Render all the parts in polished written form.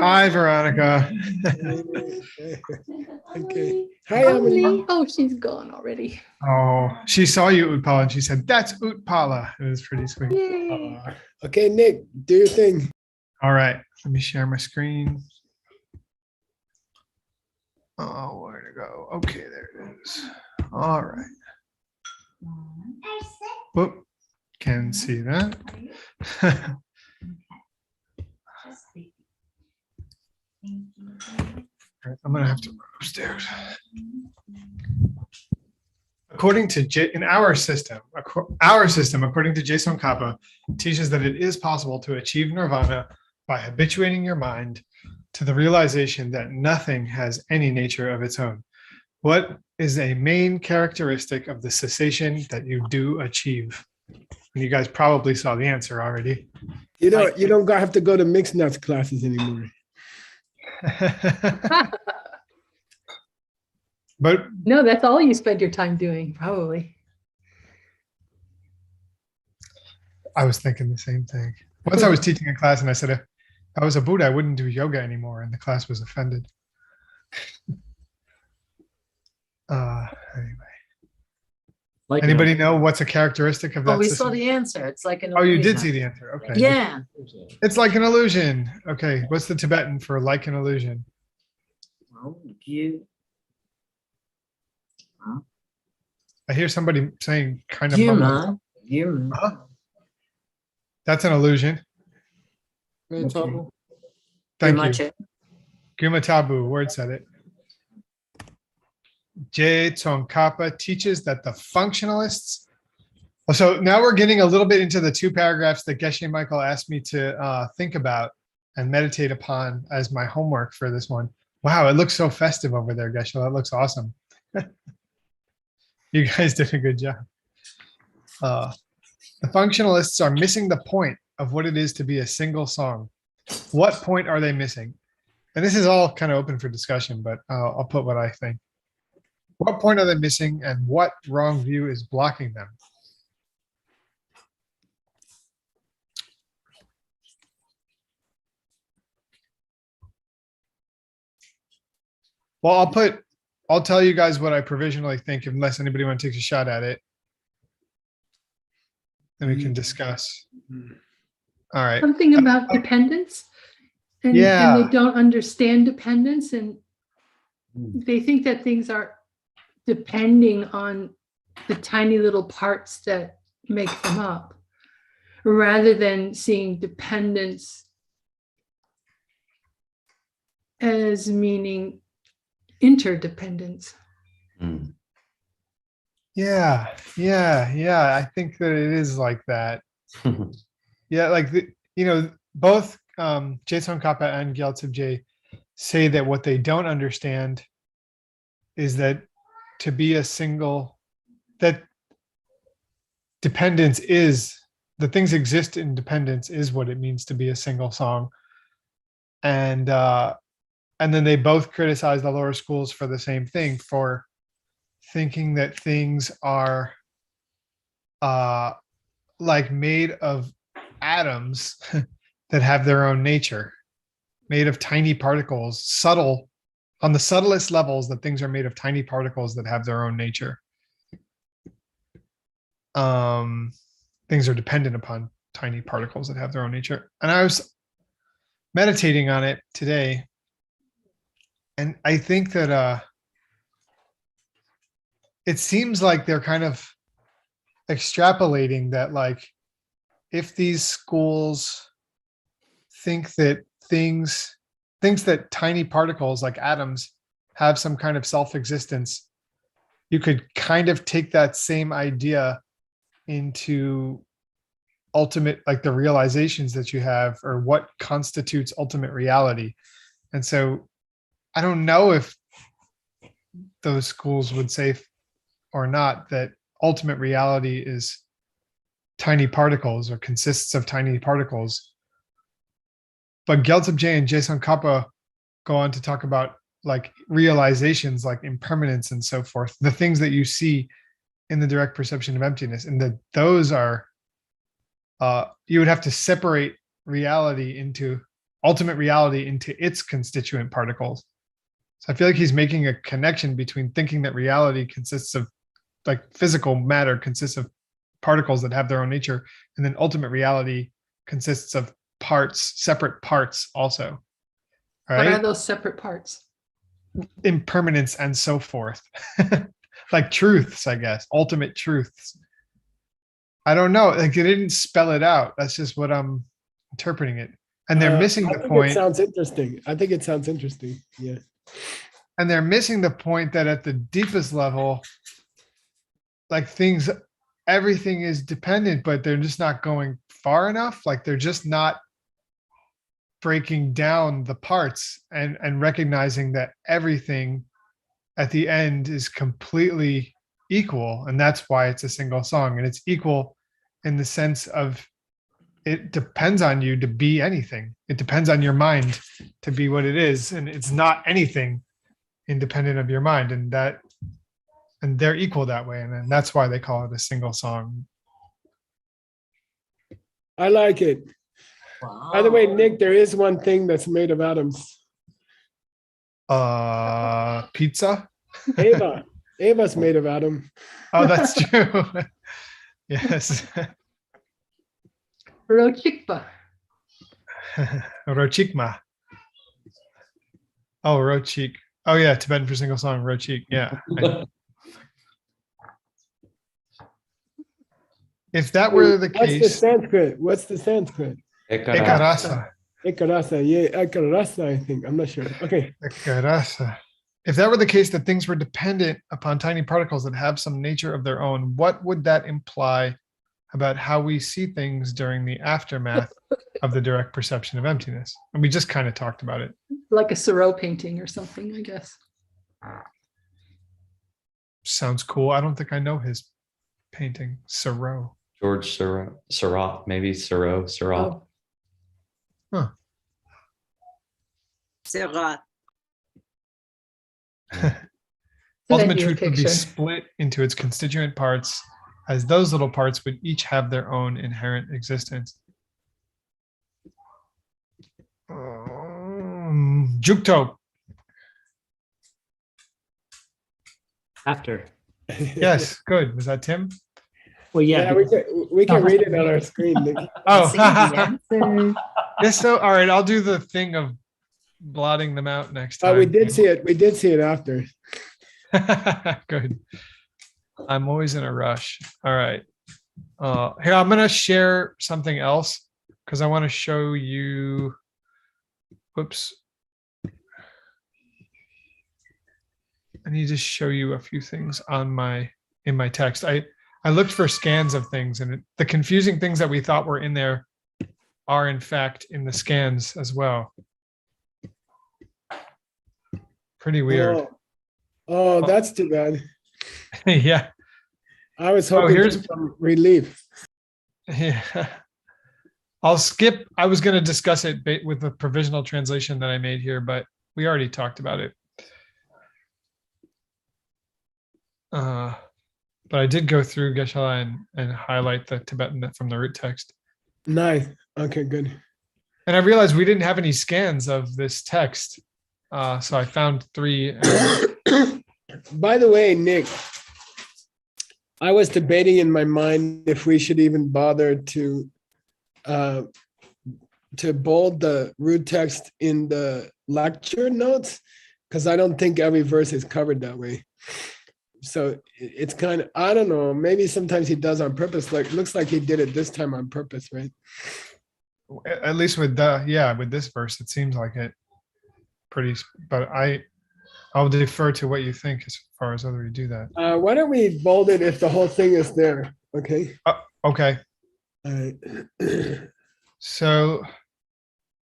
Hi, Veronica. Okay. Hi, Emily. Oh, she's gone already. Oh, she saw you, Utpala, and she said, "That's Utpala." It was pretty sweet. Yay. Okay, Nick, do your thing. All right, let me share my screen. Oh, where to go? Okay, there it is. All right. Whoop, can see that. All right, I'm gonna have to run upstairs. According to in our system, according to Jason Kappa, teaches that it is possible to achieve nirvana by habituating your mind to the realization that nothing has any nature of its own. What is a main characteristic of the cessation that you do achieve? And you guys probably saw the answer already. You don't have to go to mixed nuts classes anymore. But No, that's all you spend your time doing, probably. I was thinking the same thing. Once I was teaching a class and I said, if I was a Buddha, I wouldn't do yoga anymore. And the class was offended. Anyway. Like Anybody know what's a characteristic of that Oh, we system? saw the answer. It's like an Oh, you did illusion. see the answer. Okay. Yeah. It's like an illusion. Okay. What's the Tibetan for like an illusion? Well, you. I hear somebody saying kind of mumbling. Humor. Huh? That's an illusion. Okay. Thank Much you. it. Gumatabu, word said it. J. Tsongkhapa teaches that the functionalists. So now we're getting a little bit into the two paragraphs that Geshe Michael asked me to think about and meditate upon as my homework for this one. Wow, it looks so festive over there, Geshe. That looks awesome. You guys did a good job. The functionalists are missing the point of what it is to be a single song. What point are they missing? And this is all kind of open for discussion, but I'll put what I think. What point are they missing and what wrong view is blocking them? Well, I'll tell you guys what I provisionally think, unless anybody wants to take a shot at it. Then we can discuss. All right. Something about dependence. And Yeah. they don't understand dependence, and they think that things are depending on the tiny little parts that make them up, rather than seeing dependence as meaning interdependence. Yeah. I think that it is like that. Yeah, like both Jason Kappa and Gyaltsab J say that what they don't understand is that to be a single, that dependence is, the things exist in dependence is what it means to be a single song. And then they both criticize the lower schools for the same thing, for thinking that things are like made of atoms that have their own nature, made of tiny particles, subtle, on the subtlest levels, that things are made of tiny particles that have their own nature. Things are dependent upon tiny particles that have their own nature. And I was meditating on it today, and I think that it seems like they're kind of extrapolating that, like, if these schools think that thinks that tiny particles like atoms have some kind of self-existence, you could kind of take that same idea into ultimate, like the realizations that you have, or what constitutes ultimate reality. And so I don't know if those schools would say or not that ultimate reality is tiny particles or consists of tiny particles. But Gyaltsab J and Jason Kappa go on to talk about like realizations like impermanence and so forth, the things that you see in the direct perception of emptiness, and that those are you would have to separate reality into ultimate reality into its constituent particles. So I feel like he's making a connection between thinking that reality consists of, like, physical matter consists of particles that have their own nature, and then ultimate reality consists of parts, separate parts also. What are Right? those separate parts? Impermanence and so forth. Like truths, I guess, ultimate truths. I don't know. Like, they didn't spell it out. That's just what I'm interpreting it. And they're missing I the think point. It sounds interesting. I think it sounds interesting. Yeah. And they're missing the point that at the deepest level, like, everything is dependent, but they're just not going far enough. Like, they're just not breaking down the parts and recognizing that everything at the end is completely equal. And that's why it's a single song. And it's equal in the sense of, it depends on you to be anything. It depends on your mind to be what it is. And it's not anything independent of your mind. And they're equal that way. And then that's why they call it a single song. I like it. Wow. By the way, Nick, there is one thing that's made of atoms. Pizza. Ava. Ava's made of atom. Oh, that's true. Yes. Rochikpa. Rochikma. Oh, Rochik. Oh yeah, Tibetan for single song, Rochik. Yeah. If that were the What's the case, Sanskrit? What's the Sanskrit? Ekarasa. Ekarasa. Yeah, Ekarasa, I think. I'm not sure. Okay. Ekarasa. If that were the case, that things were dependent upon tiny particles that have some nature of their own, what would that imply about how we see things during the aftermath of the direct perception of emptiness? And we just kind of talked about it. Like a Thoreau painting or something, I guess. Sounds cool. I don't think I know his painting. Thoreau. George Seurat, maybe Seurat. Oh, Seurat. so Ultimate then you truth would be picture. split into its constituent parts, as those little parts would each have their own inherent existence. Jukto. After. Yes, good. Was that Tim? Well, yeah. Yeah, we can read it on our screen, Nick. Oh, See the answer. yes. So, all right, I'll do the thing of blotting them out next time. We did see it. We did see it after. Good. I'm always in a rush. All right. Here, I'm going to share something else because I want to show you. Whoops. I need to show you a few things in my text. I looked for scans of things, and the confusing things that we thought were in there are in fact in the scans as well. Pretty weird. Oh, that's too bad. Yeah. I was hoping here's- for some relief. Yeah. I'll skip. I was going to discuss it with the provisional translation that I made here, but we already talked about it. But I did go through Geshe-la and highlight the Tibetan from the root text. Nice. Okay, good. And I realized we didn't have any scans of this text. So I found 3. By the way, Nick, I was debating in my mind if we should even bother to bold the root text in the lecture notes, because I don't think every verse is covered that way. So it's kind of, I don't know, maybe sometimes he does on purpose. Like, looks like he did it this time on purpose, right? At least with with this verse, it seems like it but I'll defer to what you think as far as whether we do that. Why don't we bold it if the whole thing is there? Okay. Okay. All right. So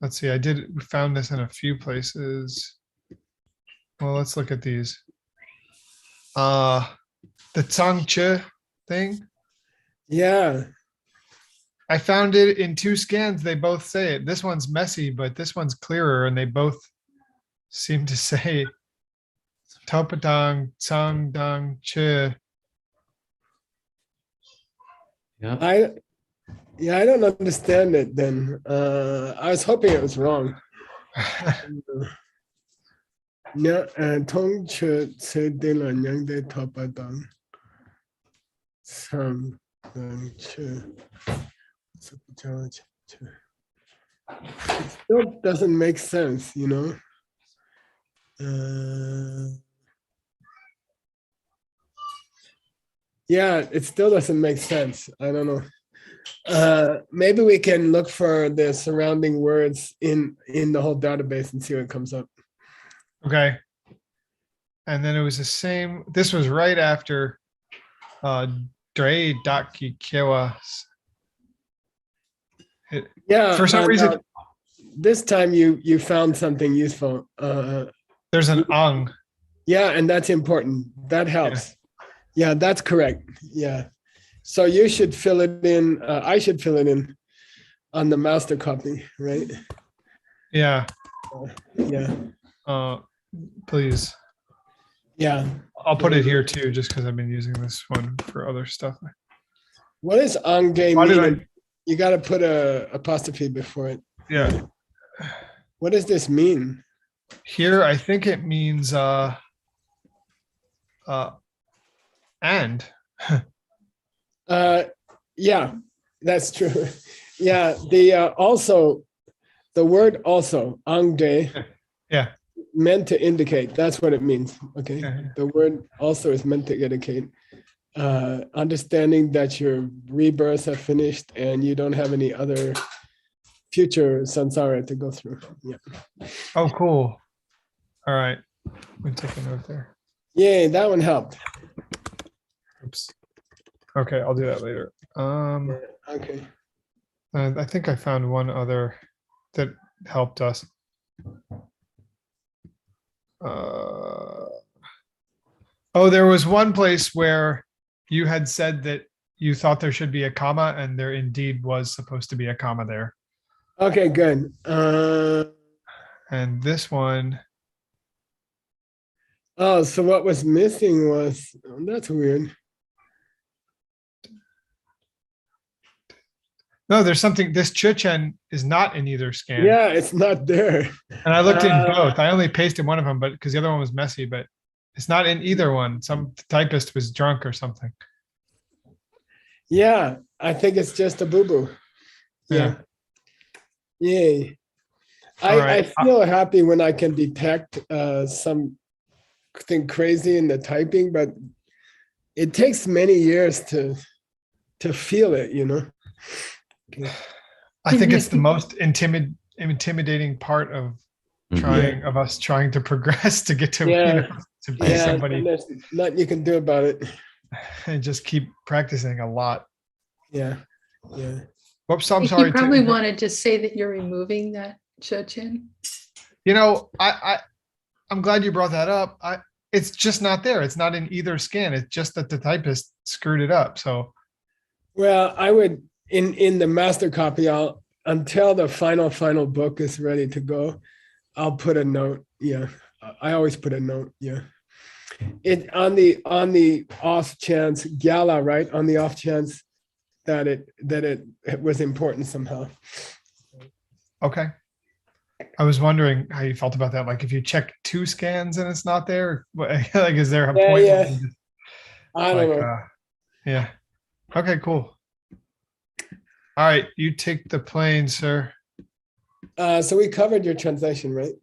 let's see. We found this in a few places. Well, let's look at these. The Tsangche thing. Yeah. I found it in 2 scans. They both say it. This one's messy, but this one's clearer, and they both seem to say Topadang, Tsangdang, Che. Yeah. I don't understand it then. I was hoping it was wrong. nhớ thông chữ sẽ đi là những để thọ bài toán xong chữ it still doesn't make sense, you know. Yeah, it still doesn't make sense. I don't know. Maybe we can look for the surrounding words in the whole database and see what comes up. Okay. And then it was the same. This was right after Dre Daki Kewa. Yeah. For some reason, this time you found something useful. there's an ang. Yeah, and that's important. That helps. Yeah, that's correct. Yeah. So you should fill it in. I should fill it in on the master copy, right? Yeah. Yeah. Please. Yeah. I'll put it here too, just because I've been using this one for other stuff. What does angge Why did mean? You got to put a apostrophe before it. Yeah. What does this mean? Here, I think it means and. Yeah, that's true. Yeah, the also, the word also, angde, Yeah. meant to indicate. That's what it means. Okay. Yeah. The word also is meant to indicate understanding that your rebirths are finished and you don't have any other future samsara to go through. Yeah. Oh, cool. All right. Let me take a note there. Yay, that one helped. Oops. Okay, I'll do that later. Okay. I think I found one other that helped us. Oh, there was one place where you had said that you thought there should be a comma, and there indeed was supposed to be a comma there. Okay, good. And this one, Oh, so what was missing was, that's weird. no, there's something, this Chichen is not in either scan. Yeah, it's not there. And I looked in both. I only pasted one of them, but because the other one was messy, but it's not in either one. Some typist was drunk or something. Yeah, I think it's just a boo-boo. Yeah. Yay. I right. feel happy when I can detect something crazy in the typing, but it takes many years to feel it, you know. I think it's the most intimidating part of us trying to progress to get to, to be somebody. And there's nothing you can do about it. And just keep practicing a lot. Yeah. Yeah. Whoops, I'm sorry. You probably want to just say that you're removing that Chochin. You know, I'm glad you brought that up. It's just not there. It's not in either scan. It's just that the typist screwed it up. So, well, I would in the master copy, until the final book is ready to go, I'll put a note. Yeah, I always put a note. Yeah, it on the off chance, Gala, right? On the off chance that it was important somehow. Okay. I was wondering how you felt about that. Like if you check 2 scans and it's not there, like is there a point? Yeah. I don't know. Yeah. Okay, cool. All right, you take the plane, sir. So we covered your translation, right?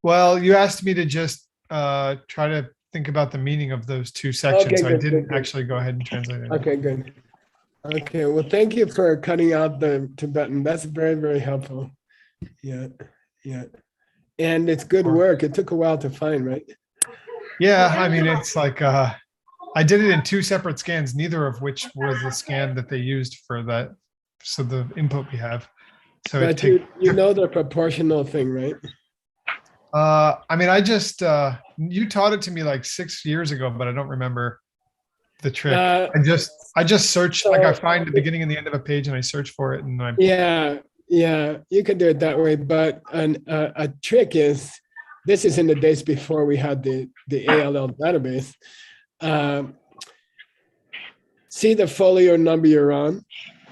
Well, you asked me to just try to think about the meaning of those 2 sections. Okay, so good, I didn't good. actually go ahead and translate it. Okay, good. Okay, well, thank you for cutting out the Tibetan. That's very, very helpful. Yeah. And it's good work. It took a while to find, right? Yeah, I mean, it's like I did it in 2 separate scans, neither of which were the scan that they used for that. So the input we have. So but you know the proportional thing, right? I mean, I just you taught it to me like 6 years ago, but I don't remember the trick. I just search, like I find the beginning and the end of a page and I search for it and I Yeah, you can do it that way. But a trick is, this is in the days before we had the ALL database. See the folio number you're on,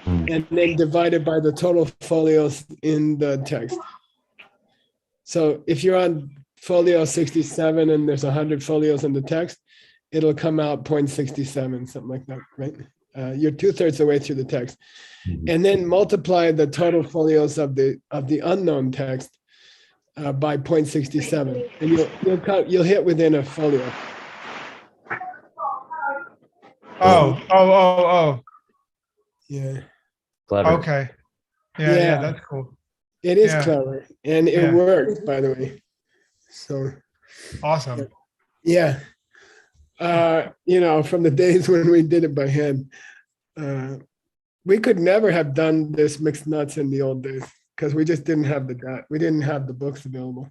and then divide it by the total folios in the text. So if you're on folio 67 and there's 100 folios in the text, it'll come out 0.67, something like that, right? You're 2/3 the way through the text. And then multiply the total folios of the unknown text by 0.67, and you'll hit within a folio. Oh. Yeah, Clever. Okay. Yeah, Yeah. that's cool. it is Yeah. clever, and it Yeah. works, by the way. So Awesome. yeah, from the days when we did it by hand, we could never have done this mixed nuts in the old days because we just didn't have we didn't have the books available.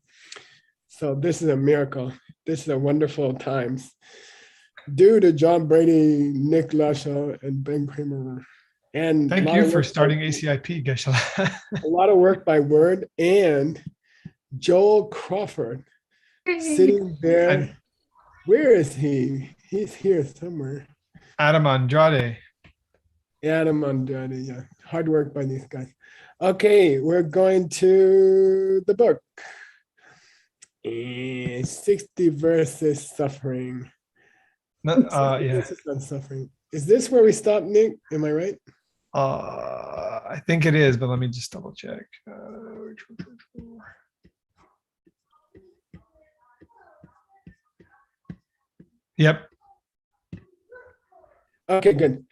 So this is a miracle. This is a wonderful times. Due to John Brady, Nick Lashaw, and Ben Kramer. And Thank you for starting ACIP, Geshe. a lot of work by Word and Joel Crawford sitting there. And- Where is he? He's here somewhere. Adam Andrade. Adam Andrade, yeah. Hard work by these guys. Okay, we're going to the book. 60 verses suffering. Yeah. Verses on suffering. Is this where we stop, Nick? Am I right? I think it is, but let me just double check. Yep. Okay, good.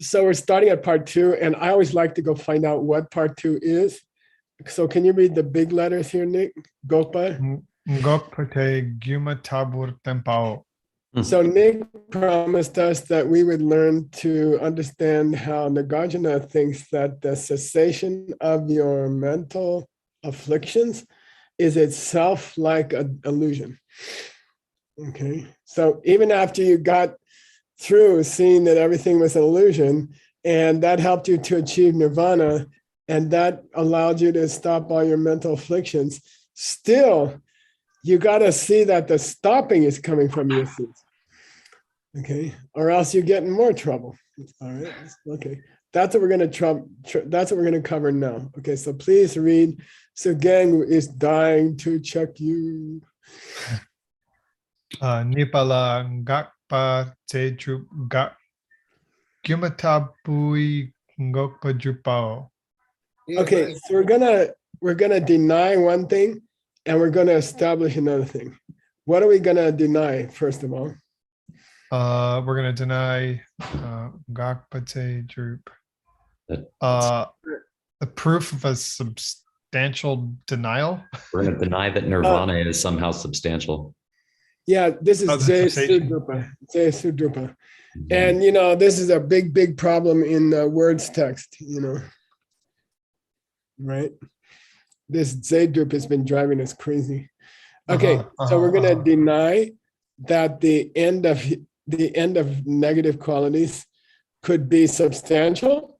So we're starting at part 2, and I always like to go find out what part 2 is. So can you read the big letters here, Nick? Gopa. Ngokpate Guma Tabur Tempao. So Nick promised us that we would learn to understand how Nagarjuna thinks that the cessation of your mental afflictions is itself like an illusion. Okay, so even after you got through seeing that everything was an illusion, and that helped you to achieve nirvana, and that allowed you to stop all your mental afflictions, still, you got to see that the stopping is coming from your seats. Okay, or else you get in more trouble. All right, okay. That's what we're going to that's what we're going to cover now. Okay, so please read. So gang is dying to check you. Nipala Ngakpa Teju Gak Gumatabui Ngokpa Jupao. Okay, so we're gonna deny one thing, and we're gonna establish another thing. What are we gonna deny first of all? We're gonna deny Gakpate Drup. The proof of a substantial denial. We're going to deny that nirvana is somehow substantial. Yeah, this is Oh, the Jay cessation. Sudrupa. Jay Sudrupa. And this is a big problem in words text, right? This Zaydrup has been driving us crazy. Okay, so we're gonna deny that the end of negative qualities could be substantial.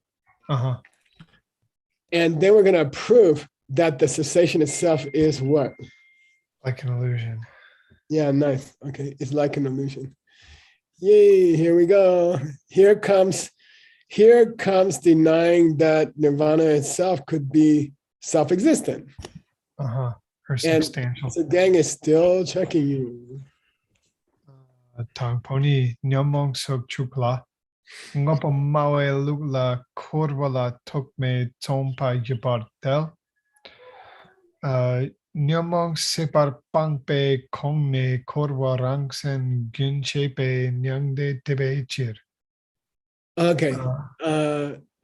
And then we're gonna prove that the cessation itself is what? Like an illusion. Yeah, nice. Okay, it's like an illusion. Yay, here we go. Here comes denying that nirvana itself could be self-existent. Or And substantial. the gang is still checking you. Tangponi Nyamong Sok Chukla. Ngopa Mawe Lugla Korwala Tokme Tompa Yabartel. Nyamong Separ Pangpe Kongne Korwa Rangsen Gunchepe Nyangde Tebe. Okay,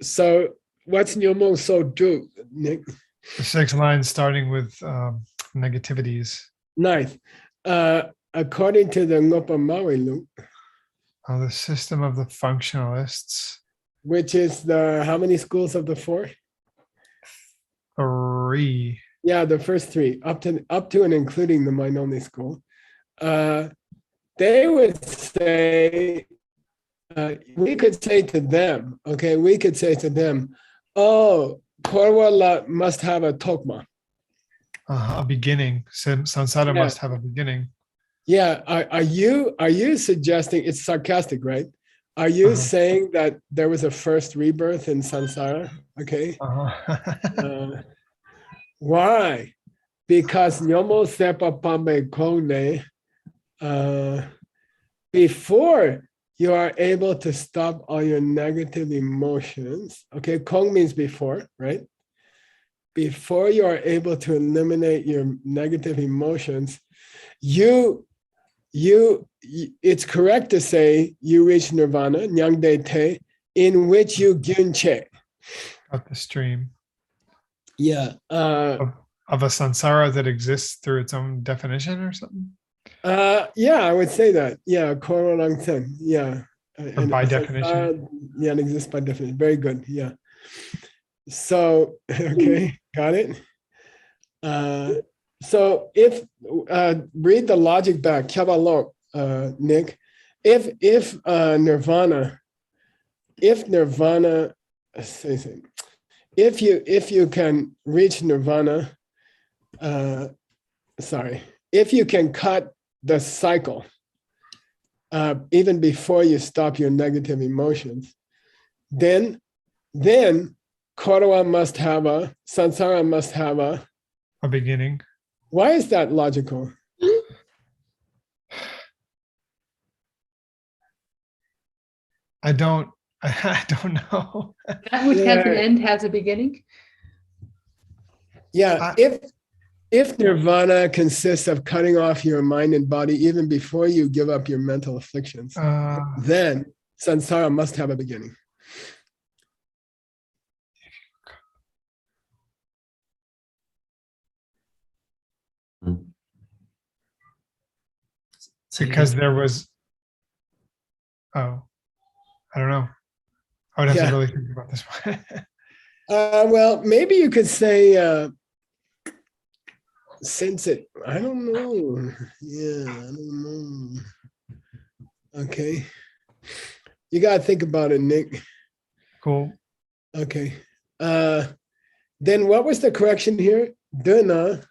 so what's Nyomong So do, Nick? The 6 lines starting with negativities. Nice. According to the Ngopa Mawe Lu, The system of the functionalists. which is the how many schools of the 4? 3. Yeah, the first 3, up to and including the mind-only school. They would say, we could say to them, oh, Korwala must have a tokma. A beginning. Samsara Yeah. must have a beginning. Yeah, are you suggesting, it's sarcastic, right? Are you saying that there was a first rebirth in samsara? Okay. Why? Because nyomo sepa pambe kongne, before you are able to stop all your negative emotions. Okay, kong means before, right? Before you are able to eliminate your negative emotions, it's correct to say you reach nirvana, nyang de te, in which you gyunche. Got the stream Yeah. of a sansara that exists through its own definition or something, Yeah, I would say that. Yeah, kororang ten. Yeah. or by definition. Yeah, it exists by definition. Very good. Yeah. So, okay, got it. So if read the logic back, Kyabalok, Nick. If nirvana, if you can reach nirvana, if you can cut the cycle, even before you stop your negative emotions, then Kaurava must have Sansara must have a. A beginning. Why is that logical? I don't know. That which has an end has a beginning. Yeah, if nirvana consists of cutting off your mind and body even before you give up your mental afflictions, then Sansara must have a beginning. Because there was, I don't know. I would have to really think about this one. Well, maybe you could say, since it, I don't know. Yeah, I don't know. Okay. You got to think about it, Nick. Cool. Okay. Then what was the correction here? Duna.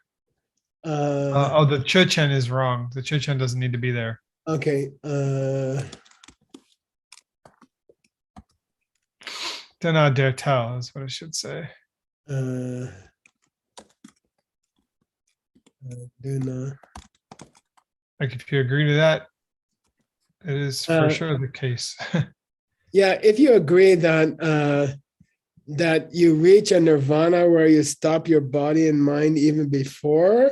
The Chuchen is wrong. The Chuchen doesn't need to be there. Okay. Dena der tell is what I should say. Duna. Like if you agree to that, it is for sure the case. Yeah, if you agree that that you reach a nirvana where you stop your body and mind even before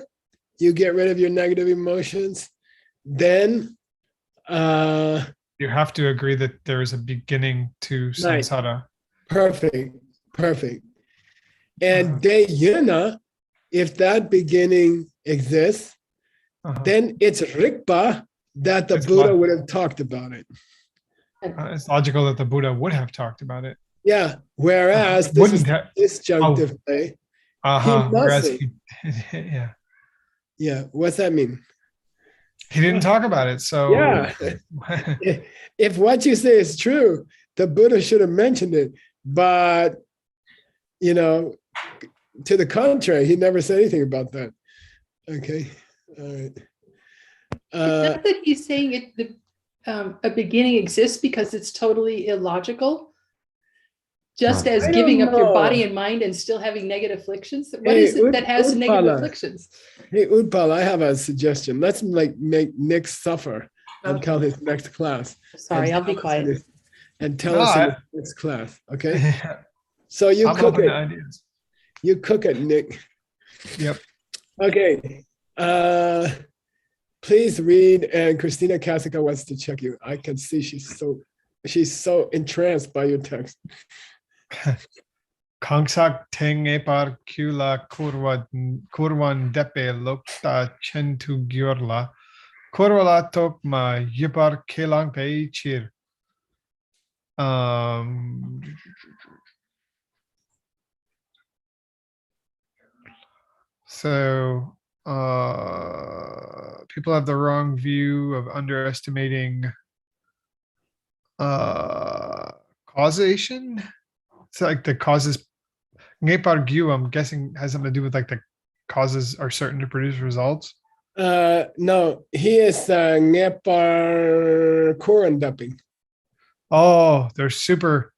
you get rid of your negative emotions, then you have to agree that there is a beginning to samsara. Perfect. And de yuna, if that beginning exists, then it's rikpa that the Buddha would have talked about it. It's logical that the Buddha would have talked about it. Yeah, whereas this is disjunctive play. Whereas yeah. Yeah, what's that mean? He didn't talk about it, so yeah. If what you say is true, the Buddha should have mentioned it, but to the contrary, he never said anything about that. Okay, all right. It's not that he's saying a beginning exists because it's totally illogical. Just as giving up your body and mind and still having negative afflictions. What is it that has negative afflictions? Hey, Utpal, I have a suggestion. Let's make Nick suffer until his next class. Sorry, I'll be quiet. And tell us in the next class, okay? So you cook it. You cook it, Nick. Yep. Okay. Please read, and Christina Kasica wants to check you. I can see she's so entranced by your text. Kangsak teng epar kula kurwan depe lokta chentu gyurla kurwala tokma yipar kelang pe chir. So people have the wrong view of underestimating causation. It's like the causes. Ngepar I'm guessing has something to do with like the causes are certain to produce results. No, he is Ngepar Kurandaping. Oh, they're super.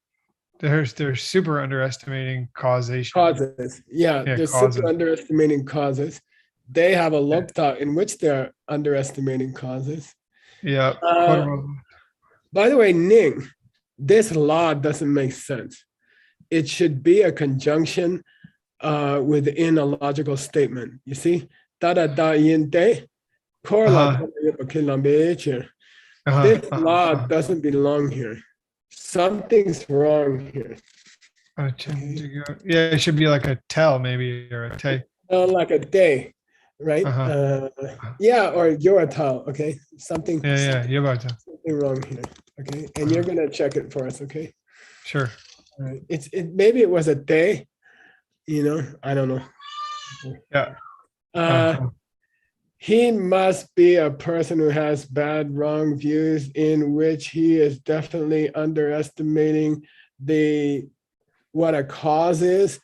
they're super underestimating causation. Causes. Yeah, Yeah, they're causes. super underestimating causes. They have a lokta in which they're underestimating causes. Yeah. Uh, By the way, Ning, this law doesn't make sense. It should be a conjunction within a logical statement. You see? Tada da yin de, Uh-huh. This law doesn't belong here. Something's wrong here. Yeah, it should be like a tell maybe or a te. Like a day, right? Uh-huh. Yeah, or you're a towel. Okay, something. Yeah, you're about to. Something wrong here. Okay, and you're gonna check it for us. Okay. Sure. All right. Maybe it was a day. You know, I don't know. Yeah. He must be a person who has bad, wrong views in which he is definitely underestimating what a cause is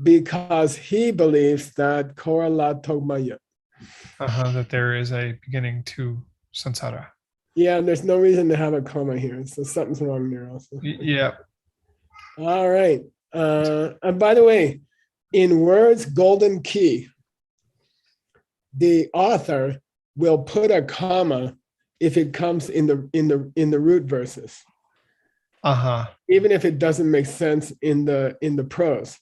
because he believes that that there is a beginning to samsara. Yeah, and there's no reason to have a comma here. So something's wrong there also. Yeah. All right. And by the way, in words golden key, the author will put a comma if it comes in the root verses. Even if it doesn't make sense in the prose.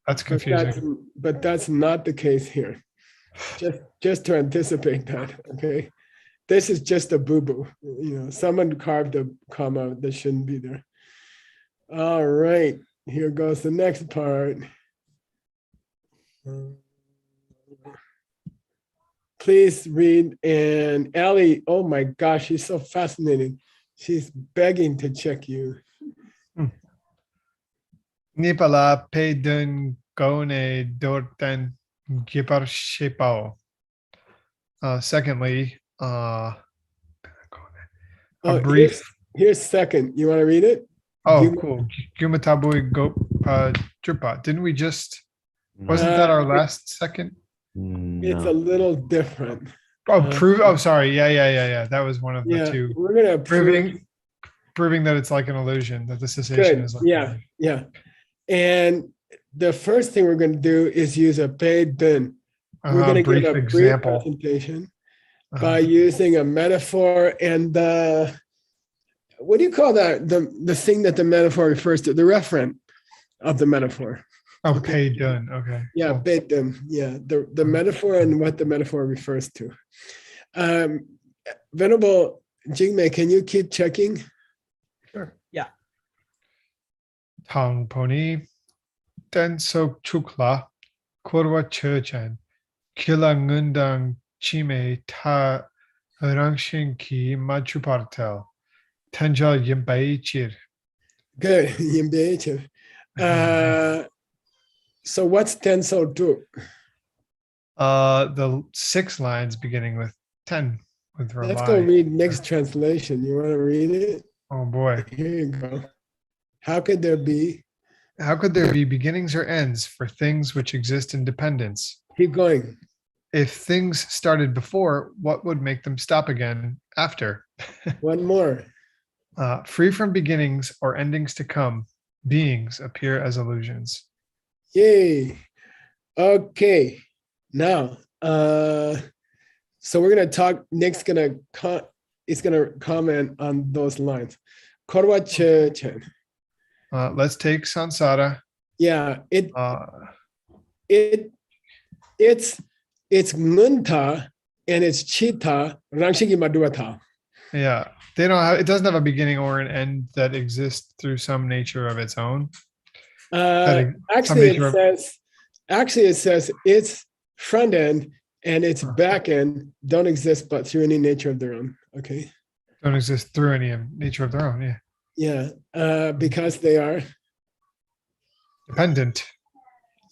That's confusing. But that's not the case here. Just to anticipate that, okay? This is just a boo-boo. You know, someone carved a comma that shouldn't be there. All right, here goes the next part. Please read. And Ellie, oh my gosh, she's so fascinating. She's begging to check you. Nipala pe dun gone dorten gipar shepao. Secondly, a brief. Here's second. You want to read it? Oh, cool. Gumatabui gopa jupa. Didn't we just? Wasn't that our last second? It's a little different. Oh, prove. Oh, sorry. Yeah. That was one of the two. We're gonna proving that it's like an illusion, that the cessation is like. Yeah. And the first thing we're going to do is use a paid dun. We're going to give a brief presentation by using a metaphor and what do you call that? The thing that the metaphor refers to, the referent of the metaphor. Oh, okay. Paid dun. Okay. Yeah, cool. Paid dun. Yeah, the metaphor and what the metaphor refers to. Venerable Jingmei, can you keep checking? Sure. Yeah. Tang poni ten sok chukla korwa churchan kila ngundang chime ta rangshin ki machupartel tenja yimbai chir. Good, yimbai chir. So what's tenso tu? The 6 lines beginning with 10 with Rabai. Let's go read mixed translation. You want to read it? Oh boy. Here you go. How could there be beginnings or ends for things which exist in dependence? Keep going. If things started before, what would make them stop again after? One more. Free from beginnings or endings to come, beings appear as illusions. Yay. Okay. Now, so we're going to talk, Nick's going to comment on those lines. Korwa Chechen. Let's take Sansara. Yeah, it's Ngunta and it's Chita Rangshigi Maduata. Yeah, they don't have. It doesn't have a beginning or an end that exists through some nature of its own. Actually, it says its front end and its back end don't exist, but through any nature of their own. Okay. Don't exist through any nature of their own. Yeah. Yeah, because they are dependent.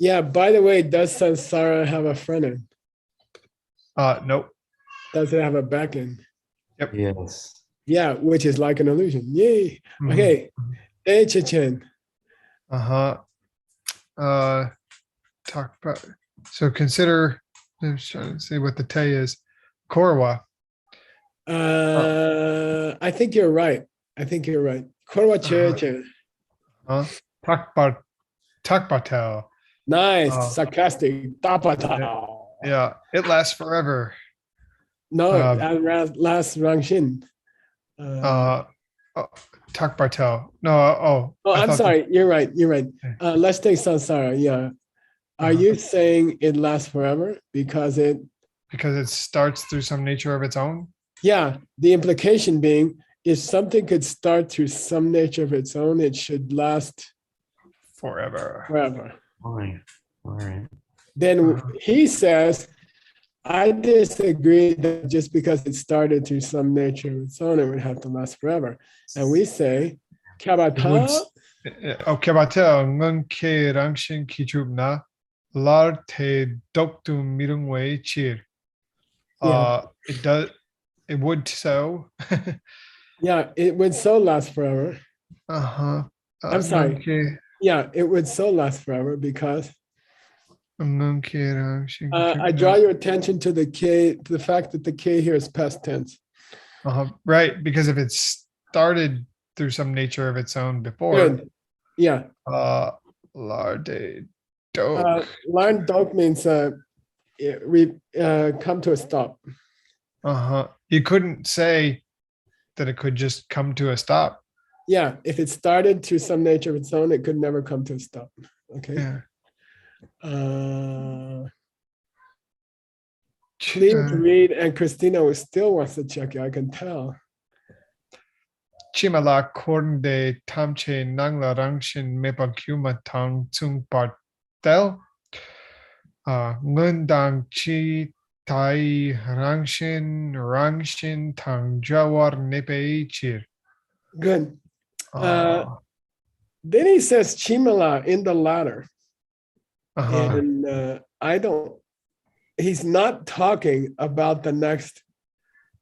Yeah. By the way, does Sansara have a front end? Nope. Does it have a back end? Yep. Yes. Yeah, which is like an illusion. Yay. Mm-hmm. Okay. Hey, Chechen. Talk about. So consider. I'm trying to see what the te is. Korwa. I think you're right. Korwa Chechen. Huh? Takbatel. Nice, Oh. sarcastic. Tapatao. Yeah, it lasts forever. No, last Rangshin. Takbatel. No, Oh, I I'm thought sorry. You're right. You're right. Okay. Let's take Sansara. Yeah. Are Uh-huh. you saying it lasts forever because it? because it starts through some nature of its own. Yeah. The implication being, if something could start through some nature of its own, it should last Forever. forever. All right. Then Uh-huh. he says, I disagree that just because it started through some nature of its own, it would have to last forever. And we say, Kabata. Okay, batel ngun ke rangshin kichub na lar te doktu mirung wei chir. Yeah. It does. It would so. Yeah, it would so last forever. Uh-huh. I'm sorry. Ngun ke Yeah, it would so last forever because ngun ke rangshin I kichub draw na. your attention to the K, to the fact that the K here is past tense. Right, because if it started through some nature of its own before, Good. Yeah. lar de dok. Line dog means come to a stop. You couldn't say that it could just come to a stop. Yeah, if it started through some nature of its own, it could never come to a stop. Okay. Yeah. Please read, and Christina still wants to check it. I can tell. Chimala korn de tamche nangla rangshin mepa kuma tang tsung partel. Ngundang chi tai rangshin tang jawar nepe chir. Good. Then he says Chimala in the latter. And he's not talking about the next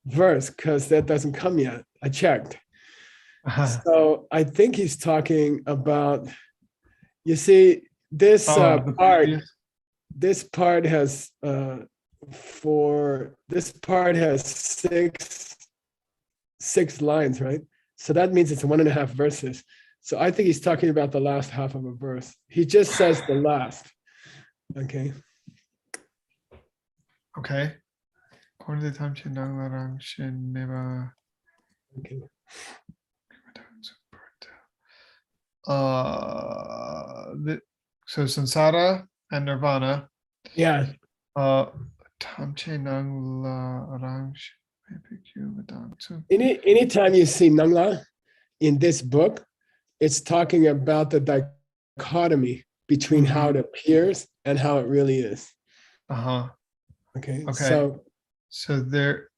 verse because that doesn't come yet. I checked. So I think he's talking about, you see, this this part has six lines, right? So that means it's 1.5 verses. So I think he's talking about the last half of a verse. He just says the last. Okay. Okay. Korn de tamche nangla rangshin mepa. Okay. So Sansara and Nirvana. Yeah. Anytime you see Nangla in this book, it's talking about the dichotomy between how it appears and how it really is. Okay. So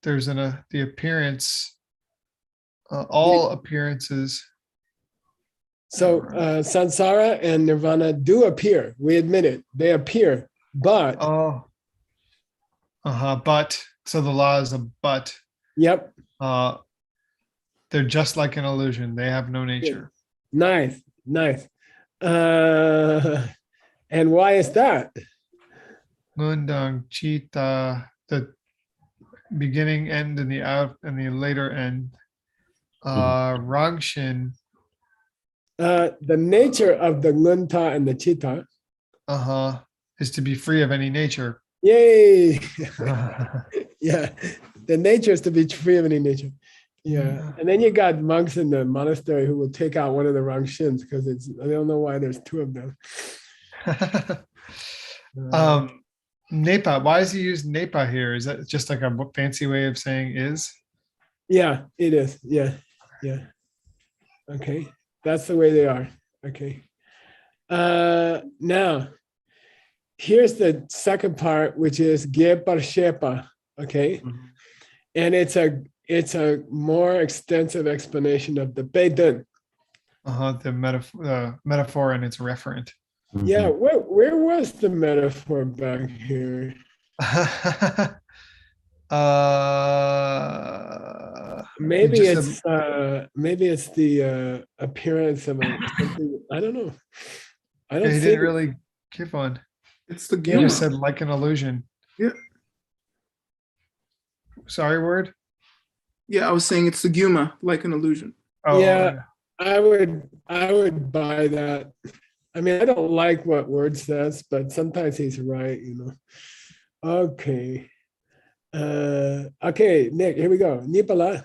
there's the appearance, all appearances. So Sansara and Nirvana do appear. We admit it. They appear, but. But. So the law is a but. Yep. They're just like an illusion. They have no nature. Nice. And why is that? Ngundang Chita, the beginning, end, and the out, and the later end. Rangshin. The nature of the Ngunta and the Chita. Is to be free of any nature. Yay! Yeah, the nature is to be free of any nature. Yeah, and then you got monks in the monastery who will take out one of the Rangshins because I don't know why there's 2 of them. Nepa. Why does he use Nepa here? Is that just like a fancy way of saying is? Yeah, it is. Yeah. Okay, that's the way they are. Okay. Now, here's the second part, which is Ge par shepa. Okay, and it's a more extensive explanation of the Beidun. The metaphor and its referent. Yeah, where was the metaphor back here? Maybe it's the appearance of something. I don't know. I don't. He didn't really give one. It's the He Guma. just said like an illusion. Yeah. Sorry, word. Yeah, I was saying it's the Guma, like an illusion. Oh, yeah. I would buy that. I mean, I don't like what Word says, but sometimes he's right, you know. Okay. Okay, Nick, here we go. Nipala.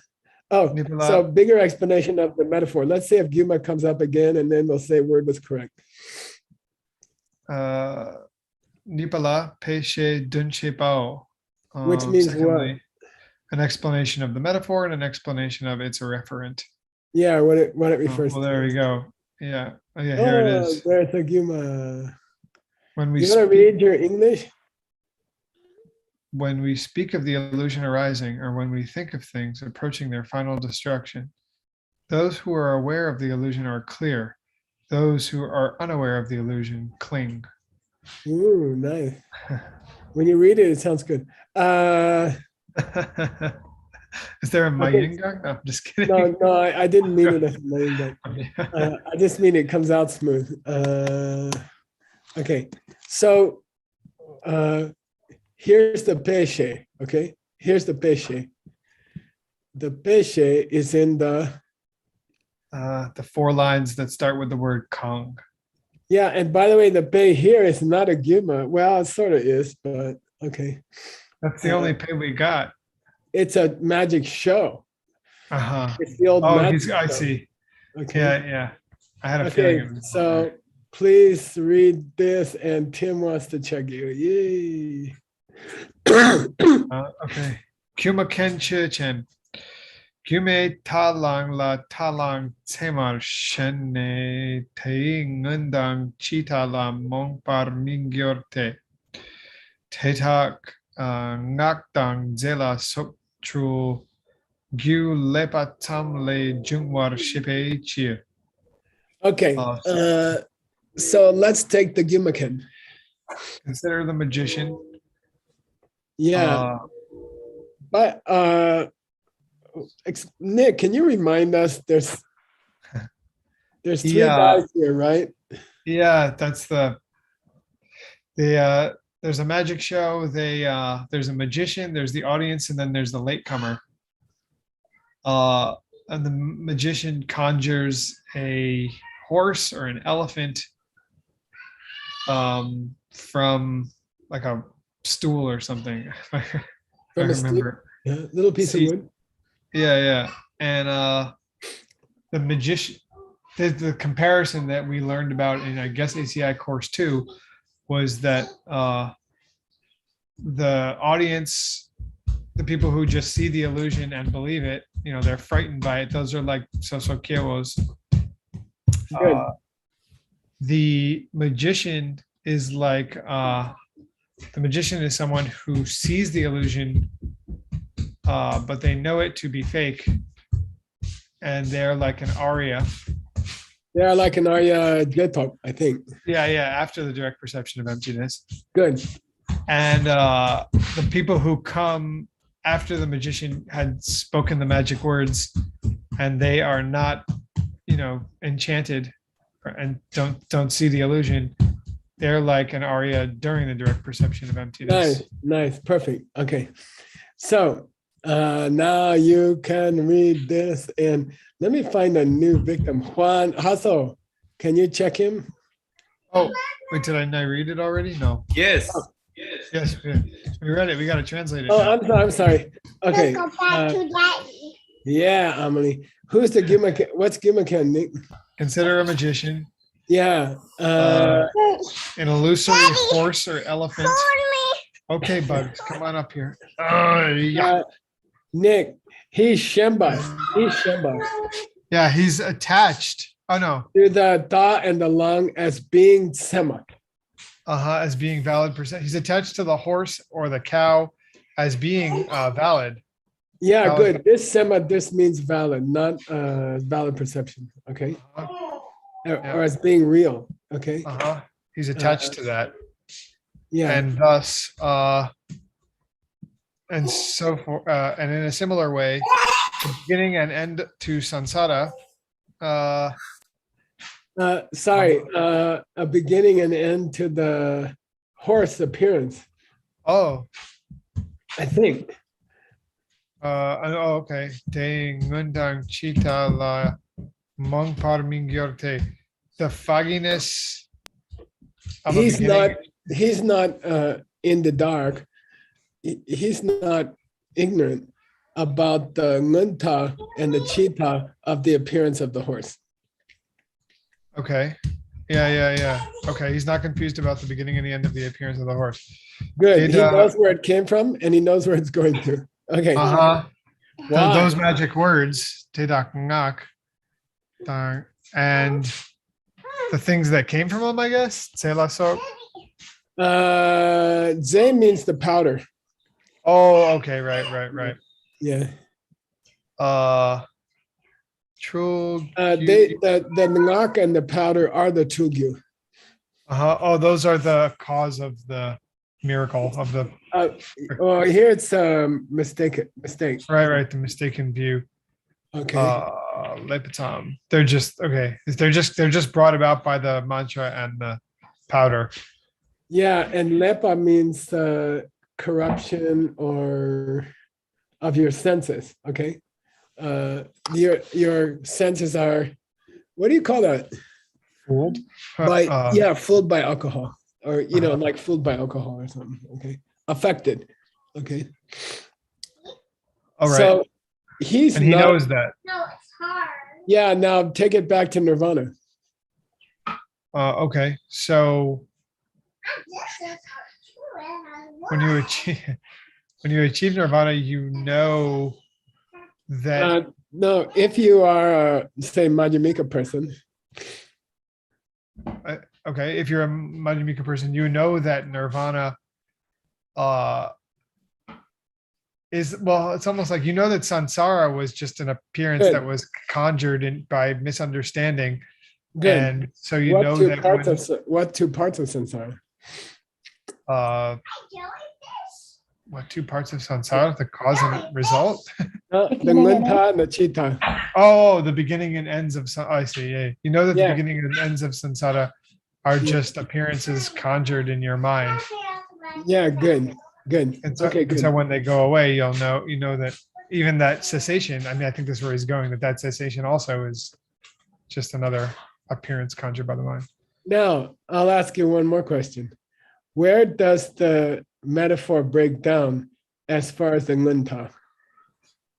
Oh, Nipala. so bigger explanation of the metaphor. Let's see if Guma comes up again, and then we'll say word was correct. Nipala Peshe Dunche Bao. Which means what? An explanation of the metaphor and an explanation of its a referent. Yeah, what it Oh, refers well, to. there we go. Yeah. Oh, yeah, here it is. There's a Guma. When we You want to speak, read your English? when we speak of the illusion arising, or when we think of things approaching their final destruction, those who are aware of the illusion are clear. Those who are unaware of the illusion cling. Ooh, nice. When you read it, it sounds good. Is there a Okay. Mayinga? No, I'm just kidding. No, I didn't mean it as a name, but I just mean it comes out smooth. Okay, so here's the peche. Okay, here's the peche. The peche is in the The 4 lines that start with the word Kong. yeah. And by the way, the pe here is not a guma. Well, it sort of is, but okay. That's the only pay we got. It's a magic show. Uh-huh. It's the old Oh, magic I show. see. Okay. Yeah. I had a feeling Okay, it was so please read this, and Tim wants to check you. Yay. okay. Kuma Ken Chen. Kume talang la talang temar shenne te ngundang chita la mongpar mingyorte. Tetak ngakdang zela soktru gyu lepatam le jungwar shipe chia. Okay, so let's take the Gimaken. Consider the magician. Yeah, but Nick, can you remind us? There's 3 Yeah. guys here, right? Yeah, that's there's a magic show, there's a magician, there's the audience, and then there's the latecomer. And the magician conjures a horse or an elephant from like a stool or something. If I From a stool? remember. Yeah, little piece of See- wood. Yeah. And the magician, the comparison that we learned about in, I guess, ACI course 2 was that the audience, the people who just see the illusion and believe it, they're frightened by it. Those are like sosokiewos. Good. The magician is like, the magician is someone who sees the illusion, but they know it to be fake. And they're like an aria. Yeah, like an Arya Jetop, I think. Yeah, after the direct perception of emptiness. Good. And the people who come after the magician had spoken the magic words, and they are not, enchanted and don't see the illusion, they're like an aria during the direct perception of emptiness. Nice, perfect. Okay, so now you can read this, and let me find a new victim. Juan Hasso, can you check him? Oh, wait, did I not read it already? No. Yes. Yes, we read it. We got to translate it. Oh, now. I'm sorry. Okay. Let's go back to daddy. Yeah, Amelie. Who's the Gimaken? What's Gimaken, Nick? Consider a magician, Yeah. an illusory horse or elephant. Hold Okay, Bugs, come on up here. Yeah. Nick, he's Shemba. He's Shemba. Yeah, he's attached. Oh no. To the Da and the Lang as being Sema. As being valid percent. He's attached to the horse or the cow as being valid. Yeah, Valid. good. This Sema, this means valid, not valid perception. Okay. Or as being real. Okay. He's attached to that. Yeah. And thus and so for and in a similar way, the beginning and end to samsara. Sorry, a beginning and end to the horse appearance, Oh, I think. okay. Te ngundang chita la Mong par mingyorte. The fogginess of a He's beginning. not in the dark. He's not ignorant about the ngunta and the cheetah of the appearance of the horse. Okay. Yeah. Okay. He's not confused about the beginning and the end of the appearance of the horse. Good. Did, He knows where it came from and he knows where it's going to. Okay. Uh-huh. Why? Those magic words, tedak ngak, and the things that came from them, I guess. Say Lashaw. Zay means the powder. Oh, okay. Right. Yeah. True. The ngak and the powder are the tulgu. Oh, those are the cause of the miracle of the Oh, here it's mistake. right. The mistaken view. Okay. Lepitom. They're just okay. They're just brought about by the mantra and the powder. Yeah, and lepa means corruption or of your senses. Okay. Your senses are, what do you call that? Fooled. Fooled by alcohol, or like fooled by alcohol or something. Okay. Affected. Okay. All right. So he knows that. No, it's hard. Yeah. Now take it back to nirvana. Okay. So when you achieve nirvana, you know that. No, if you are say Madhyamika person. Okay, if you're a Madhyamika person, you know that nirvana is, well, it's almost like you know that samsara was just an appearance Good. that was conjured in by misunderstanding. Good. And so you what know two that parts when, what two parts of samsara? What two parts of samsara, the cause and result? The ngunta and the cheetah. Oh, the beginning and ends of I see. Yeah, you know that the Yeah. beginning and ends of samsara are just appearances conjured in your mind. Yeah, good. And so, Okay, and good. so when they go away, you know that even that cessation, I mean, I think this is where he's going, that cessation also is just another appearance conjured by the mind. Now, I'll ask you one more question. Where does the metaphor break down as far as the ngunta?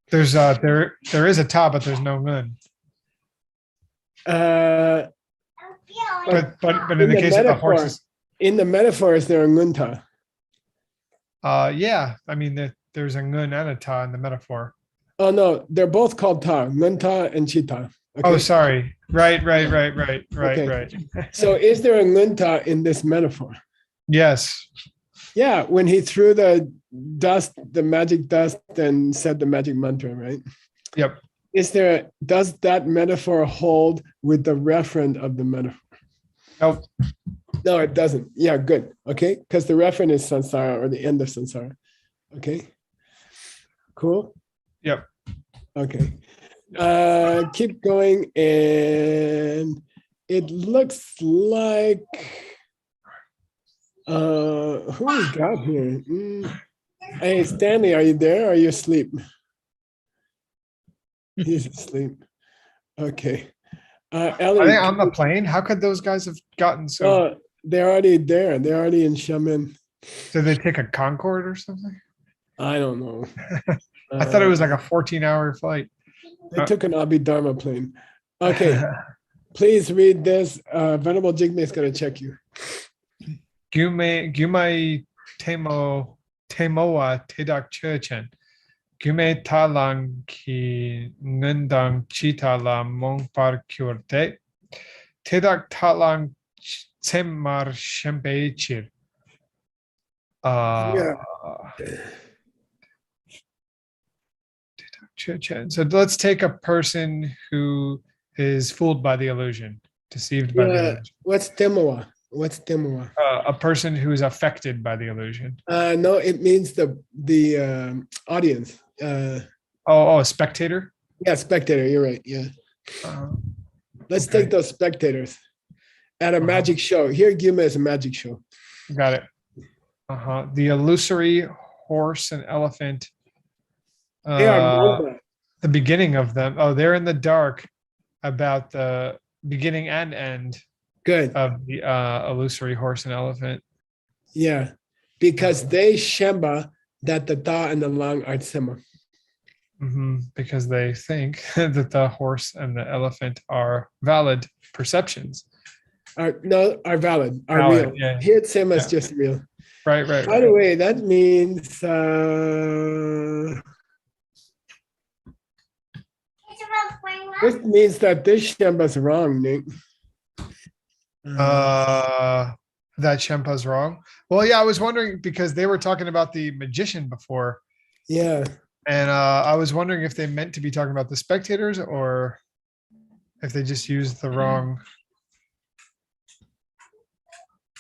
There's there is a ta, but there's no ngun. But in the case of the horses, in the metaphor, is there a ngunta? yeah, I mean there's a ngun and a ta in the metaphor. Oh no, they're both called ta, ngunta and cheetah. Okay? Oh, sorry. Right. So is there a ngunta in this metaphor? Yes. Yeah, when he threw the dust, the magic dust, and said the magic mantra, right? Yep. Does that metaphor hold with the referent of the metaphor? Nope. No, it doesn't. Yeah, good. Okay, because the referent is samsara, or the end of samsara. Okay. Cool. Yep. Okay. Keep going, and it looks like who we got here? Hey, Stanley, are you there? Or are you asleep? He's asleep. Okay. Ellie, Are they on the plane? How could those guys have gotten so? oh, they're already there. They're already in Xiamen. Did they take a Concorde or something? I don't know. I thought it was like a 14-hour flight. They took an Abhidharma plane. Okay. Please read this. Venerable Jigme is going to check you. Gumai Temoa Tedak Churchen. Gume talang ki ngundang chita la mong par kurte. Tedak talang temar shempe chir. So let's take a person who is fooled by the illusion, deceived by the illusion. What's Temoa? What's Temoa? A person who is affected by the illusion. No, it means the audience. A spectator? Yeah, spectator. You're right. Yeah. Let's take those spectators at a magic show. Here, Gyuma is a magic show. Got it. The illusory horse and elephant. They are the beginning of them. Oh, they're in the dark. about the beginning and end Good. of the illusory horse and elephant. Yeah. Because they shemba that the da and the lang are similar. Because they think that the horse and the elephant are valid perceptions. Are valid, are Valid, real. yeah. Here it's same as Yeah. just real. Right. By the way, that means It's about playing well. this means that this shemba's wrong, Nick. That Shempa's wrong. Well, yeah, I was wondering because they were talking about the magician before, Yeah. and I was wondering if they meant to be talking about the spectators or if they just used the wrong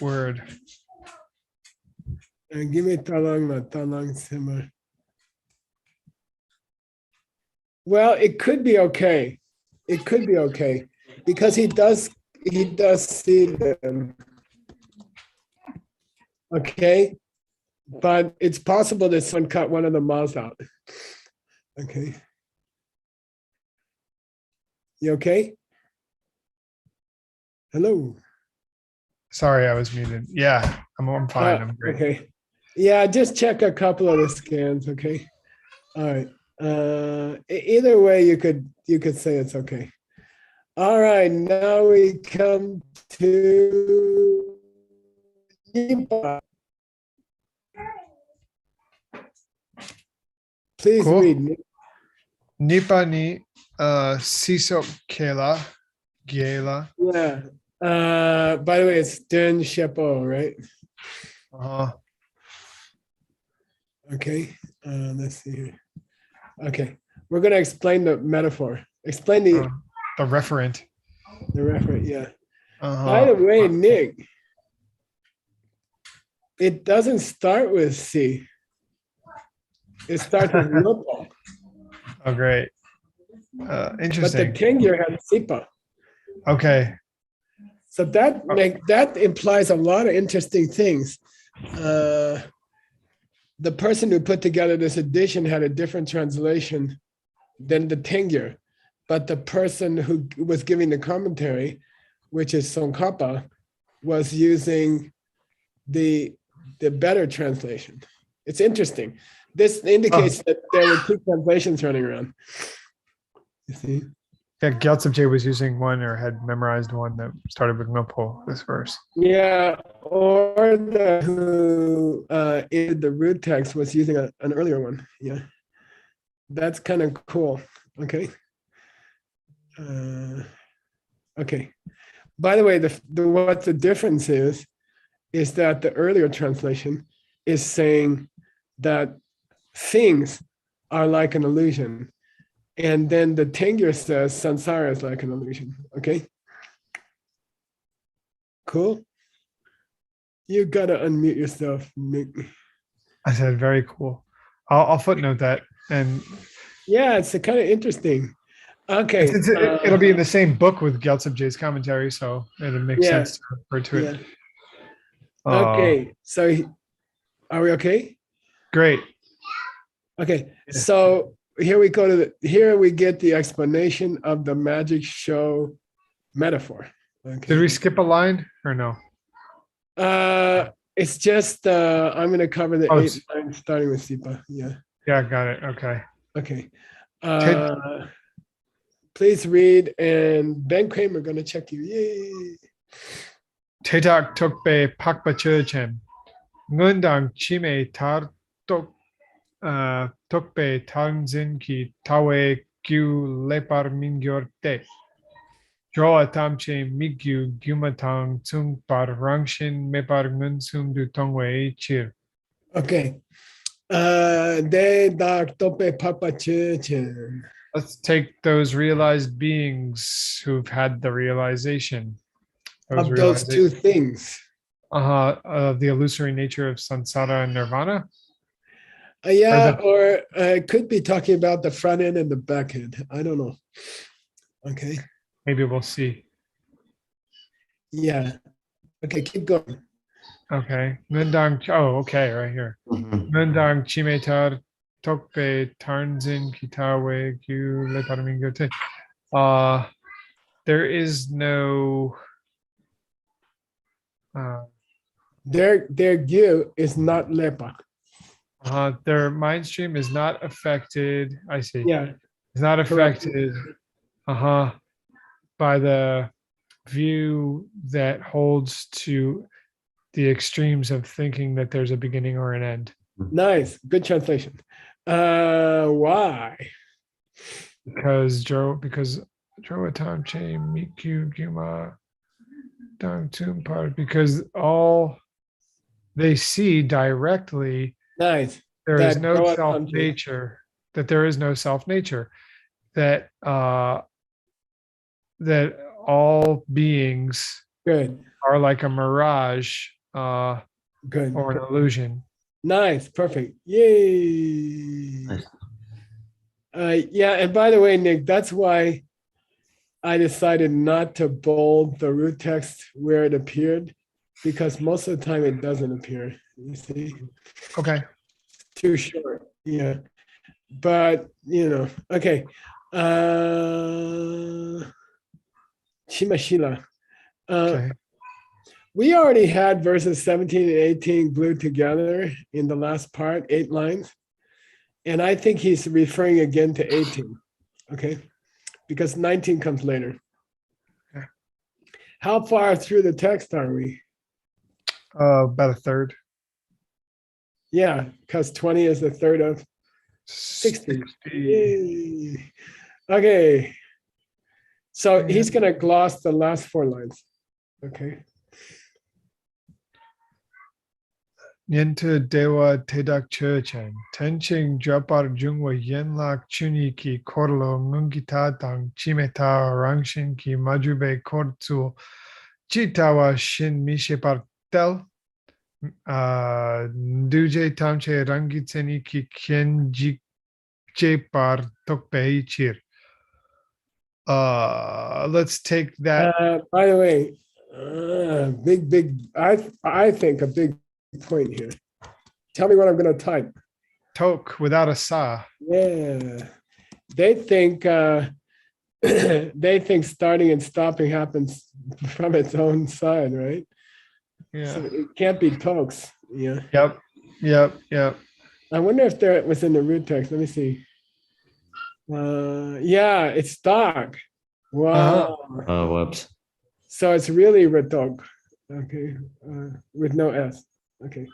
word. Give me talang similar. Well, it could be okay. It could be okay because he does see them. Okay, but it's possible that someone cut one of the mouths out. Okay. You okay? Hello. Sorry, I was muted. Yeah, I'm fine. I'm great. Okay. Yeah, just check a couple of the scans. Okay. All right. Either way, you could say it's okay. All right. Now we come to Nipa. Please Cool. read. Nick. Nipa ni siso kela gela. Yeah. By the way, it's Den Shepo, right? Okay. Let's see here. Okay. We're gonna explain the metaphor. Explain the referent. referent. Yeah. By the way, Nick, it doesn't start with C. It starts with Lopo. Oh, great. But the Interesting. Tengir has Sipa. Okay. So that implies a lot of interesting things. The person who put together this edition had a different translation than the Tengir, but the person who was giving the commentary, which is Tsongkhapa, was using the better translation. It's interesting. This indicates that there were two translations running around. You see? Yeah, Gyaltsab was using one or had memorized one that started with Nopo, this verse. Yeah, or the who in the root text was using an earlier one. Yeah, that's kind of cool. Okay. Okay. By the way, what the difference is that the earlier translation is saying that things are like an illusion. And then the Tengir says samsara is like an illusion. Okay. Cool. You gotta unmute yourself, Nick. I said, very cool. I'll footnote that. And yeah, it's kind of interesting. Okay. It'll be in the same book with Gyaltsab commentary, so it'll make sense to refer to it. Okay. So are we okay? Great. Okay. So here we go here we get the explanation of the magic show metaphor. Okay. Did we skip a line or no? It's just I'm going to cover the 8 lines starting with Sipa. Yeah. Yeah, got it. Okay. Okay. Please read, and Ben Kramer going to check you. Yay. Tetak tokpe pakpa churchem. Ngundang chime tar tok tokpe tanzin ki tawe gyu lepar mingyor te. Joa tamche migyu gyumatang tsung par rangshin mepar ngun sum du tongwei chir. Okay. De dak tope papa churchem. Let's take those realized beings who've had the realization. Of those two things. Of the illusory nature of samsara and nirvana. Yeah, or it could be talking about the front end and the back end. I don't know. Okay. Maybe we'll see. Yeah. Okay, keep going. Okay. Nundang. Oh, okay, right here. Nundang chimetar tokpe tarnzin kitawe gyu leparamingo te. there is no Their gyu is not lepa. their mind stream is not affected. I see. Yeah, It's not correct. affected by the view that holds to the extremes of thinking that there's a beginning or an end. Nice, good translation. Why? Because Joe Tam Che Miku Guma Dang Tum Part, because all they see directly Nice. there is That no Joa self Tam Che. nature, that there is no self nature, that that all beings Good, are like a mirage good. or an illusion. Nice, perfect. Yay. Nice. Yeah, and by the way, Nick, that's why I decided not to bold the root text where it appeared, because most of the time it doesn't appear. You see, Okay. too short. Yeah, but okay. Shimashila. Okay. We already had verses 17 and 18 glued together in the last part, 8 lines. And I think he's referring again to 18, okay? Because 19 comes later. Okay. How far through the text are we? About a third. Yeah, because 20 is a third of 60. Yay. Okay. So he's going to gloss the last 4 lines. Okay. Niente dewa tedak churchen. Tenching japar jungwa yenlak chuni ki korlo ngungita tang chimeta rangshin ki majube kortsu chitawa shin mishe partel. Duje tamche rangitseni ki kenji par tokpei chir. Let's take that. By the way, big, I think a big point here. Tell me what I'm going to type. Tok without a sa. Yeah, they think they think starting and stopping happens from its own side, right? Yeah. So it can't be tokes. Yeah. Yep. I wonder if there was in the root text. Let me see. Yeah, it's dark. Wow. Oh, whoops. So it's really retok. Okay, with no s. Okay.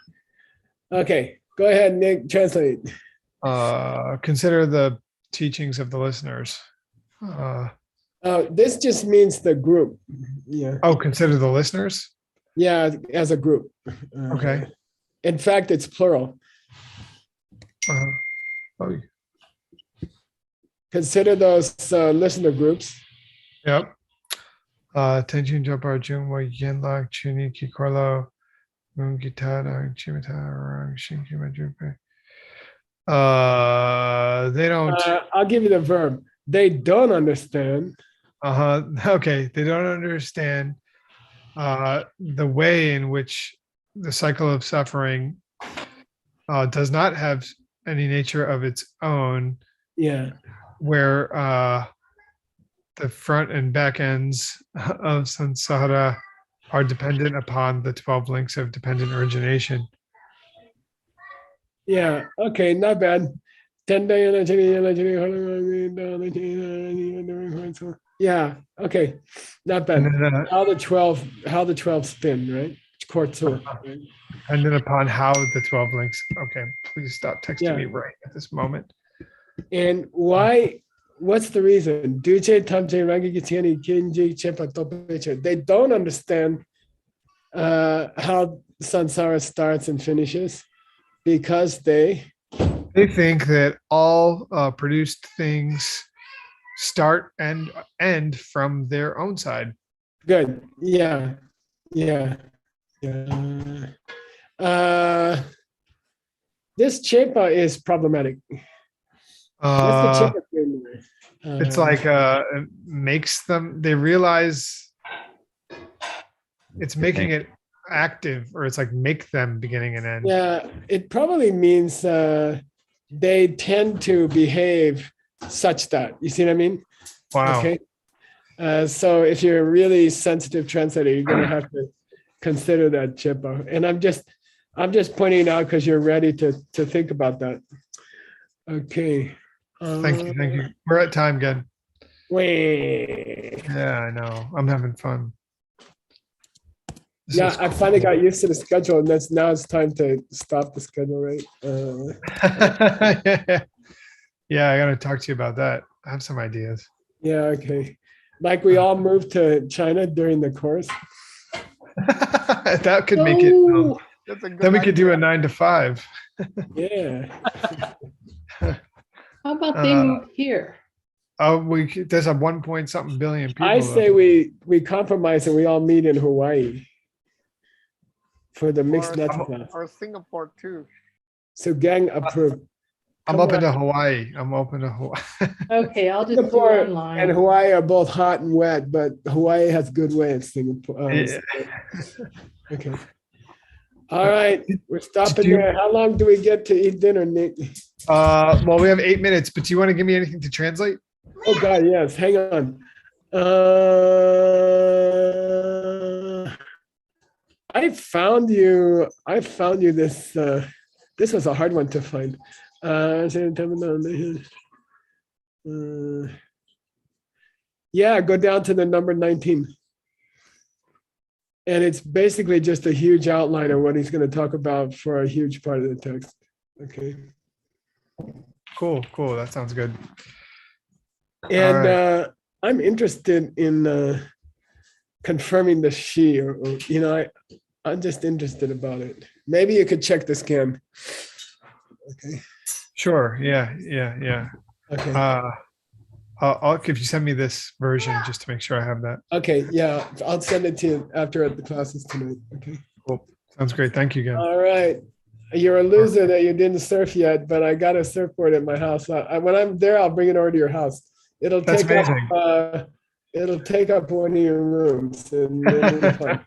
Okay. Go ahead, Nick. Translate. Consider the teachings of the listeners. This just means the group. Yeah. Oh, consider the listeners? Yeah, as a group. Okay. In fact, it's plural. Oh, Consider those listener groups. yep. Tenjin Jopar Jungwa Yenlak Chuni Kikorlo Mungitada Chimita Shinki Majupe. They don't. I'll give you the verb. They don't understand. Okay. They don't understand the way in which the cycle of suffering does not have any nature of its own. Yeah. Where the front and back ends of samsara are dependent upon the 12 links of dependent origination. Yeah. Okay. Not bad. Yeah. Okay. Not bad. And then, How the 12 spin, right? Kortsu, right? dependent upon how the 12 links. Okay, please stop texting Yeah. me right at this moment. And why? What's the reason? Duche tamche rangi gitiani kinji chepa topeche. They don't understand how samsara starts and finishes because they think that all produced things start and end from their own side. good. Yeah. This chepa is problematic. What's the chepa thing? It's like it makes them, they realize it's making it active, or it's like make them beginning and end. Yeah, it probably means they tend to behave such that, you see what I mean? Wow. Okay. So if you're a really sensitive translator, you're gonna have to consider that, Chippo. And I'm just pointing it out because you're ready to think about that. Okay. Thank you. Thank you. We're at time again. Wait. Yeah, I know. I'm having fun. This is I finally got used to the schedule, and now it's time to stop the schedule, right? Yeah, I gotta talk to you about that. I have some ideas. Yeah, okay. Like we all moved to China during the course. That could make it. Oh, That's a good Then we could do a idea. 9 to 5. Yeah. how about they Uh, move here? Oh, there's a 1 point something billion people. I though. say we compromise and we all meet in Hawaii for the mixed nuts class. Or Singapore too. So gang approved. I'm Come open on. to Hawaii. I'm open to Hawaii. Okay, I'll just do Singapore it and online. Hawaii are both hot and wet, but Hawaii has good waves. Singapore. Yeah. Okay. All right, we're stopping do you- there. How long do we get to eat dinner, Nick? Well, we have 8 minutes, but do you want to give me anything to translate? Oh God, yes. Hang on. I found you this. This was a hard one to find. Yeah, go down to the number 19. And it's basically just a huge outline of what he's going to talk about for a huge part of the text. Okay. Cool. That sounds good. And right. I'm interested in confirming the she, or I'm just interested about it. Maybe you could check the scan. Okay. Sure. Yeah. Okay. If you send me this version just to make sure I have that. Okay. Yeah. I'll send it to you after the classes tonight. Okay. Cool. Sounds great. Thank you again. All right. You're a loser that you didn't surf yet, but I got a surfboard at my house. When I'm there, I'll bring it over to your house. It'll That's take amazing. up. It'll take up one of your rooms. And it'll be fun.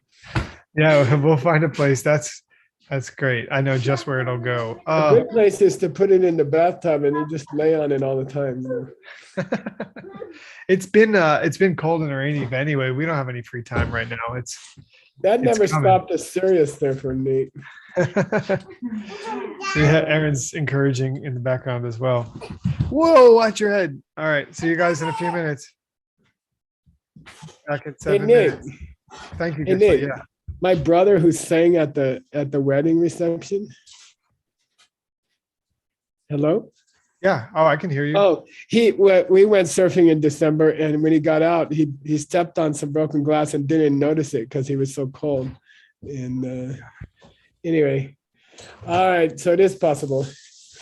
Yeah, we'll find a place. That's great. I know just where it'll go. A good place is to put it in the bathtub and you just lay on it all the time. It's been cold and rainy, but anyway, we don't have any free time right now. That never coming. stopped a serious there for Nate. Yeah, Aaron's encouraging in the background as well. Whoa, watch your head. All right, see you guys in a few minutes. Back in 7 minutes. Thank you. Hey, Gizmo. Nate. Yeah. My brother who sang at the wedding reception. Hello? Yeah. Oh, I can hear you. Oh, we went surfing in December, and when he got out, he stepped on some broken glass and didn't notice it because he was so cold. And anyway, all right, so it is possible.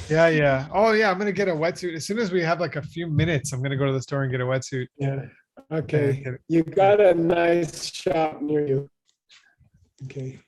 Yeah. Oh, yeah. I'm gonna get a wetsuit as soon as we have like a few minutes. I'm gonna go to the store and get a wetsuit. Yeah. Okay. Okay. You got a nice shop near you. Okay.